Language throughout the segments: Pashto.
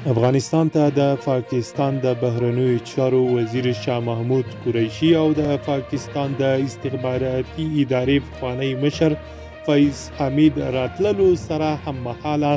افغانستان ته د پاکستان د بهرنیو چارو وزیر شاه محمود قریشي او د پاکستان د استخباراتي ادارې پخوانی مشر فیض حمید راتللو سره هممهاله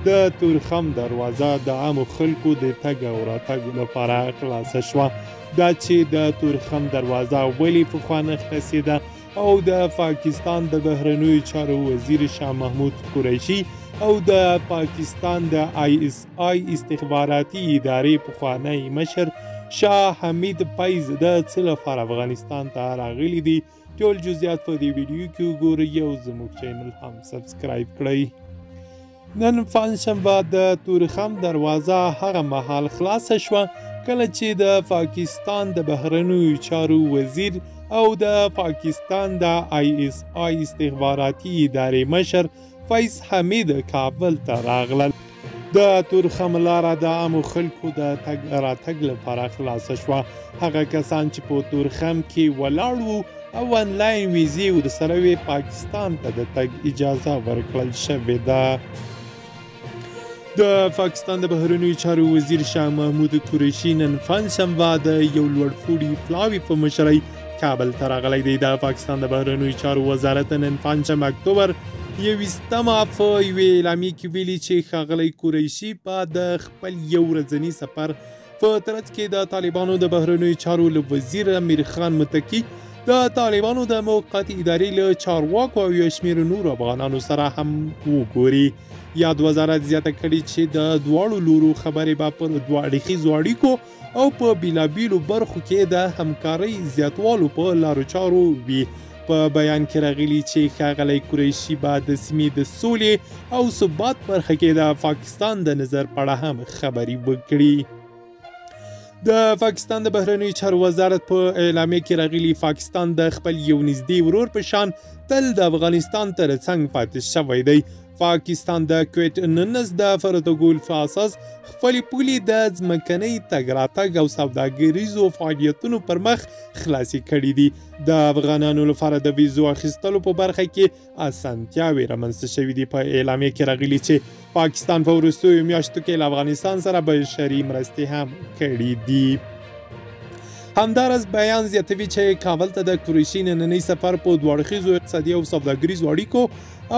د تورخم دروازه د عامو خلکو د تګ او راتګ لپاره خلاصه شوه. دا چې د تورخم دروازه ولې پخوا نه خلاصېده او د پاکستان د بهرنیو چارو وزیر شاه محمود قریشي او د پاکستان د ISI استخباراتي ادارې پخوانی مشر شاه حمید فیض د څه لپاره افغانستان ته راغلي دي، ټول جزئیات په دې ویډیو کې وګورئ او زموږ چینل هم سبسکرایب کړئ. نن پنجشنبه د تورخم دروازه هغه مهال خلاصه شوه کله چې د پاکستان د بهرنیو چارو وزیر او د پاکستان د ISI استخباراتي ادارې مشر فیض حمید کابل ته راغلل. د تورخم لاره د عامو خلکو د تګ راتګ لپاره خلاصه شوه. هغه کسان چې په تورخم کې ولاړ وو او انلاین ویزې ورسره پاکستان ته د تګ اجازه ورکړل شوې ده. د پاکستان د بهرنیو چارو وزیر شاه محمود قریشي نن پنجشنبه د یو لوړپوړي پلاوي په مشرۍ کابل ته راغلی دی. د پاکستان د بهرنیو چارو وزارت نن پنجم اکتوبر 21مه په یوې اعلامیې کې ویلي چې ښاغلی قریشي به د خپل یو ورځني سفر په ترڅ کې د طالبانو د بهرنیو چارو له وزیر امیر خان متقي د طالبانو د موقتي ادارې له چارواکو او یو شمېر نورو افغانانو سره هم وګوري. یاد وزارت زیاته کړې چې د دواړو لورو خبرې به پر دوه اړخیزو اړیکو او په بېلابېلو برخو کې د همکارۍ زیاتوالو په لارو چارو وي. په بیان کې راغلي چې ښاغلی قریشي به د سیمې د سولې او ثبات برخه کې د پاکستان د نظر په اړه هم خبرې وکړي. د پاکستان د بهرنیو چارو وزارت په اعلامیه کې راغلي پاکستان د خپل یو نږدې ورور په شان تل د افغانستان تر څنګ پاتې شوی دی. پاکستان د کویت 19 د پروتوکول په اساس خپلې پولې د ځمکنۍ تګ راتګ او سوداګریزو فعالیتونو پر مخ خلاصې کړي دي. د افغانانو لپاره د ویزو اخیستلو په برخه کې اسانتیاوې رامنځته شوې دي. په اعلامیه کې راغلي چې پاکستان په وروستیو میاشتو کې له افغانستان سره بشري مرستې هم کړي دي. همدارس بیان زیاتوي چې کابل ته د قریشي نننی سفر په دوه اړخیزو اقتصادي او سوداګریزو اړیکو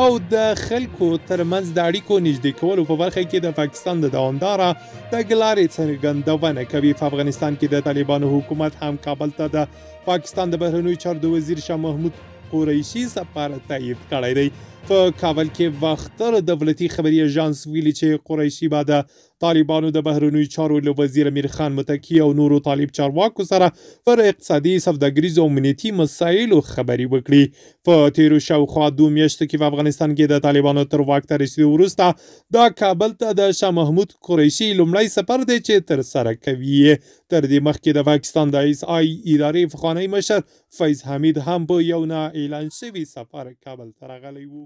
او د خلکو ترمنځ د اړیکو نږدې کولو په برخه کې د پاکستان د دوامداره تګلارې څرګندونه کوي. په افغانستان کې د طالبانو حکومت هم کابل ته د پاکستان د بهرنیو چارو د وزیر شاه محمود قریشي سفر تایید کړی دی. په کابل کې وختر دولتي خبري اژانس ویلي چې قریشي به د طالبانو د بهرنیو چارو له وزیر امیر خان متقي او نورو طالب چارواکو سره پر اقتصادي سوداګریزو او امنیتي مسایلو خبرې وکړي. په تیرو شاوخوا 2 میاشتو کې په افغانستان کې د طالبانو تر واک ته رسیدو وروسته د کابل ته د شاه محمود قریشي لومړی سفر دی چې ترسره کوي. تر دې مخکې د پاکستان د ISI ادارې پخوانی مشر فیض حمید هم په یو نه اعلان شوي سفر کابل ته راغلی و.